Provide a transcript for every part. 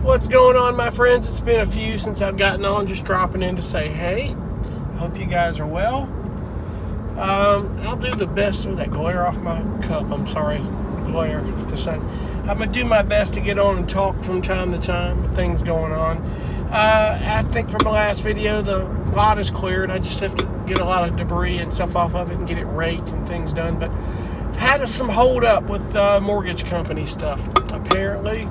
What's going on, my friends? It's been a few since I've gotten on, just dropping in to say hey. I hope you guys are well. I'll do the best with that glare off my cup. I'm sorry, it's glare with the sun. I'm going to do my best to get on and talk from time to time with things going on. I think from the last video, the lot is cleared. I just have to get a lot of debris and stuff off of it and get it raked and things done. But I've had some hold up with mortgage company stuff. Apparently,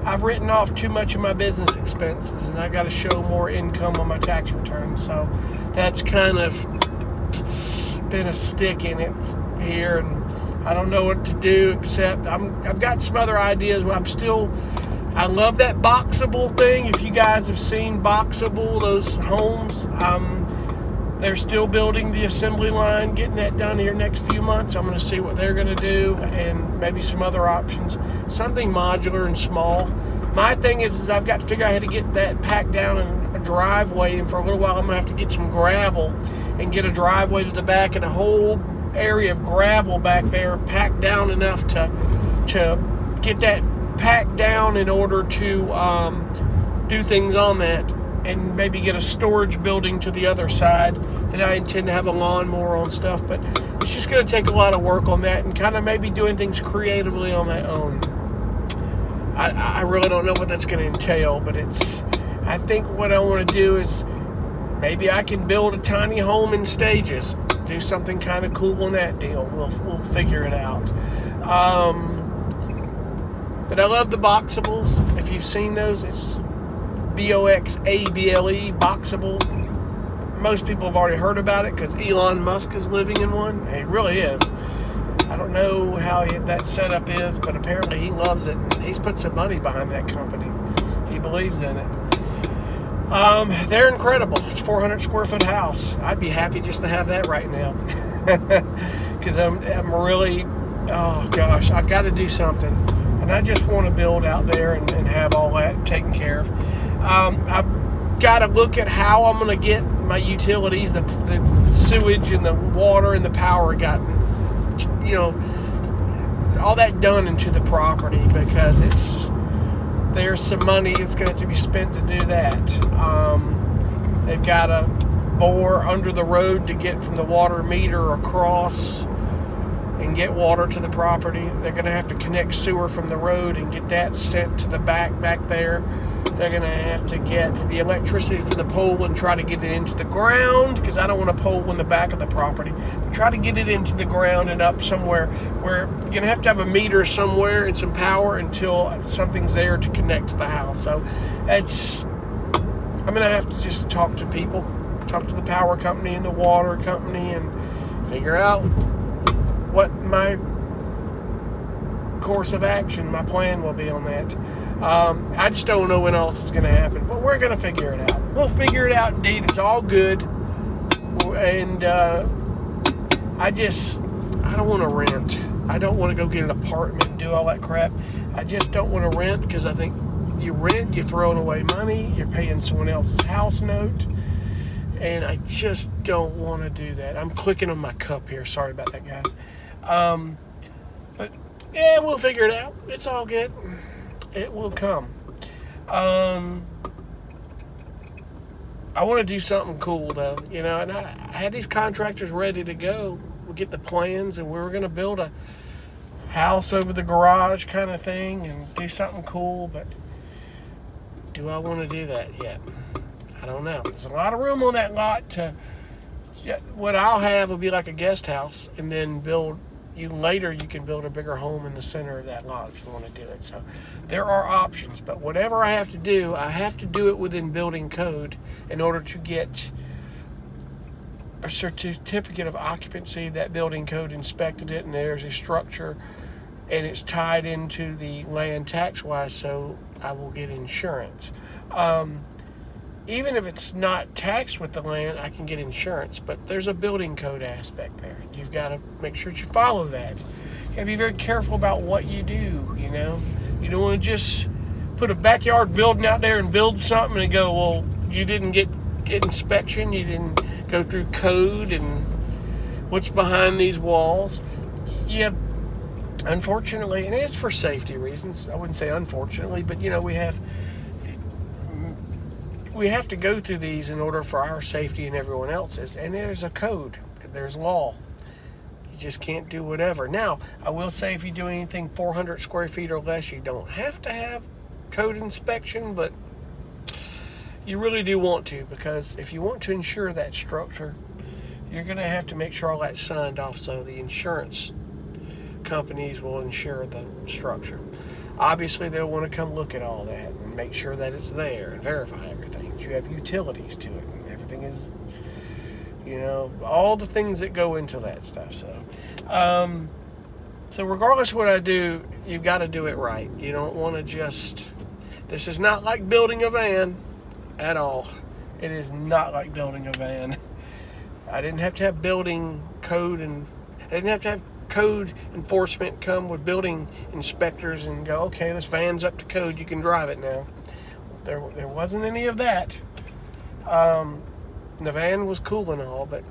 I've written off too much of my business expenses, and I've got to show more income on my tax return. So that's kind of been a stick in it here, and I don't know what to do except I've got some other ideas. I love that Boxable thing. If you guys have seen Boxable, those homes, they're still building the assembly line, getting that done here next few months. I'm going to see what they're going to do and maybe some other options. Something modular and small. My thing is I've got to figure out how to get that packed down in a driveway, and for a little while I'm going to have to get some gravel and get a driveway to the back and a whole area of gravel back there packed down enough to get that packed down in order to do things on that, and maybe get a storage building to the other side that I intend to have a lawnmower on stuff. But it's just going to take a lot of work on that and kind of maybe doing things creatively on my own. I really don't know what that's going to entail, but I think what I want to do is maybe I can build a tiny home in stages, do something kind of cool on that deal. We'll figure it out. But I love the Boxables. If you've seen those, it's Boxable, Boxable. Most people have already heard about it because Elon Musk is living in one. It really is. I don't know how that setup is, but apparently he loves it, and he's put some money behind that company. He believes in it. They're incredible. It's a 400 square foot house. I'd be happy just to have that right now. Because I'm really, oh gosh, I've got to do something. And I just want to build out there and have all that taken care of. I've got to look at how I'm going to get my utilities, the sewage and the water and the power gotten, all that done into the property, because there's some money that's going to have to be spent to do that. They've got to bore under the road to get from the water meter across and get water to the property. They're going to have to connect sewer from the road and get that sent to the back there. They're going to have to get the electricity from the pole and try to get it into the ground, because I don't want a pole in the back of the property. But try to get it into the ground and up somewhere where you're going to have a meter somewhere and some power until something's there to connect to the house. So I'm going to have to just talk to people, talk to the power company and the water company, and figure out what my course of action, my plan will be on that. I just don't know when else is going to happen, but we're going to figure it out. We'll figure it out indeed. It's all good. And I don't want to rent. I don't want to go get an apartment and do all that crap. I just don't want to rent, because I think you rent, you're throwing away money, you're paying someone else's house note, and I just don't want to do that. I'm clicking on my cup here. Sorry about that, guys. But yeah, we'll figure it out. It's all good. It will come. I want to do something cool, though, and I had these contractors ready to go. We'll get the plans, and we were going to build a house over the garage kind of thing and do something cool, but do I want to do that yet? I don't know. There's a lot of room on that lot what I'll have will be like a guest house, and then later you can build a bigger home in the center of that lot if you want to do it. So there are options, but whatever I have to do it within building code in order to get a certificate of occupancy. That building code inspected it, and there's a structure, and it's tied into the land tax-wise, so I will get insurance. Even if it's not taxed with the land, I can get insurance. But there's a building code aspect there. You've got to make sure that you follow that. You got to be very careful about what you do, You don't want to just put a backyard building out there and build something and go, well, you didn't get inspection, you didn't go through code and what's behind these walls. Yeah, unfortunately, and it's for safety reasons. I wouldn't say unfortunately, but we have we have to go through these in order for our safety and everyone else's. And there's a code. There's law. You just can't do whatever. Now, I will say if you do anything 400 square feet or less, you don't have to have code inspection, but you really do want to, because if you want to insure that structure, you're going to have to make sure all that's signed off so the insurance companies will insure the structure. Obviously, they'll want to come look at all that and make sure that it's there and verify everything. You have utilities to it, and everything is, all the things that go into that stuff. So regardless of what I do, you've got to do it right. You don't want to just... This is not like building a van at all. It is not like building a van. I didn't have to have building code, and I didn't have to have code enforcement come with building inspectors and go, okay, this van's up to code, you can drive it now. There wasn't any of that. The van was cool and all, but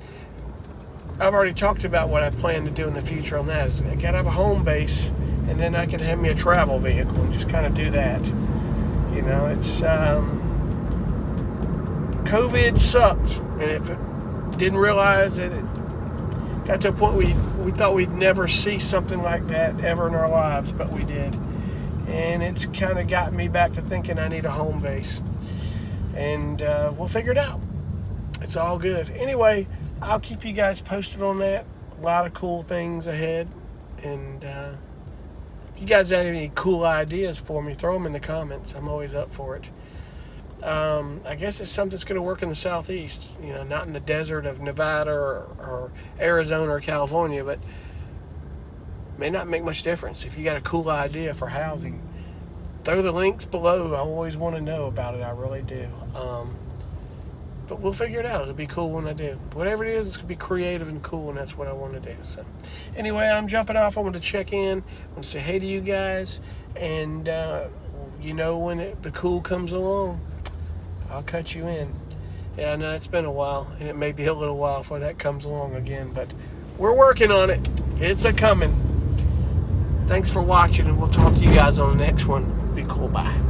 I've already talked about what I plan to do in the future on that. Is I gotta have a home base, and then I could have me a travel vehicle and just kind of do that. It's COVID sucked, and if it didn't realize that it got to a point we thought we'd never see something like that ever in our lives, but we did. And it's kind of got me back to thinking I need a home base. And we'll figure it out. It's all good. Anyway, I'll keep you guys posted on that. A lot of cool things ahead. And if you guys have any cool ideas for me, throw them in the comments. I'm always up for it. I guess it's something that's going to work in the southeast, not in the desert of Nevada or Arizona or California, but may not make much difference. If you got a cool idea for housing, throw the links below. I always want to know about it. I really do. But we'll figure it out. It'll be cool when I do. Whatever it is, it's going to be creative and cool, and that's what I want to do. So anyway, I'm jumping off. I want to check in. I want to say hey to you guys, and when the cool comes along, I'll cut you in. Yeah, I know it's been a while, and it may be a little while before that comes along again, but we're working on it. It's a-coming. Thanks for watching, and we'll talk to you guys on the next one. Be cool. Bye.